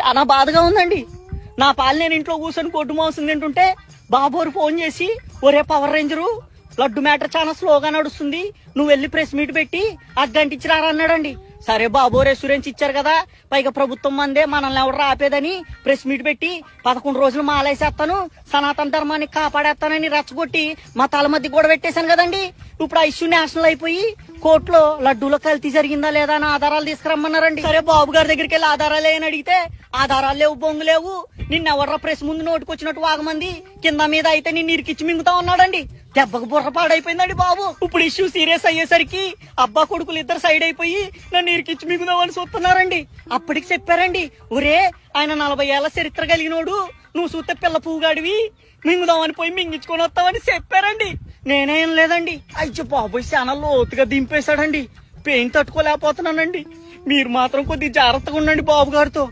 చాలా బాధగా ఉందండి. నా పాలు నేను ఇంట్లో కూర్చొని కొట్టు మాంసం తింటుంటే బాబోరు ఫోన్ చేసి, ఒరే పవర్ రేంజరు లడ్డు మ్యాటర్ చాలా స్లోగా నడుస్తుంది, నువ్వు వెళ్ళి ప్రెస్ మీట్ పెట్టి అగ్గంటిచ్చి రారా అన్నాడండి. సరే బాబు రెస్యూరెన్స్ ఇచ్చారు కదా, పైగా ప్రభుత్వం మందే మనల్ని ఎవరు ఆపేదని ప్రెస్ మీట్ పెట్టి 11 రోజులు మాలేసేస్తాను, సనాతన ధర్మాన్ని కాపాడేస్తానని రెచ్చగొట్టి మా తల మధ్య కూడా పెట్టేశాను కదండి. ఇప్పుడు ఆ ఇష్యూ నేషనల్ అయిపోయి కోర్టులో లడ్డూలో కల్తీ జరిగిందా లేదా అని ఆధారాలు తీసుకురమ్మన్నారండి. సరే బాబు గారి దగ్గరికి వెళ్ళి ఆధారాలు ఏమని అడిగితే ఆధారాలు లేవు, బొంగు లేవు, నిన్నెవర్రా ప్రెస్ ముందు నోటుకొచ్చినట్టు వాగమంది, కింద మీద అయితే నిన్ను ఇరికిచ్చి మింగుతా ఉన్నాడండి. దెబ్బకు బుర్ర పాడైపోయిందండి బాబు. ఇప్పుడు ఇష్యూ సీరియస్ అయ్యేసరికి అబ్బా కొడుకులు ఇద్దరు సైడ్ అయిపోయి నన్ను ఇరికిచ్చి మింగుదామని చూస్తున్నారండి. అప్పటికి చెప్పారండి, ఒరే ఆయన 40 ఏళ్ల చరిత్ర కలిగినోడు, నువ్వు చూస్తే పిల్ల పువ్వుగాడివి, మింగుదామని పోయి మింగించుకొని వస్తామని చెప్పారండి. నేనేం లేదండి. అయ్యో బాబోయ్ చాలా లోతుగా దింపేశాడండి. పెయిన్ తట్టుకోలేకపోతున్నానండి. మీరు మాత్రం కొద్దిగా జాగ్రత్తగా ఉండండి బాబు గారితో.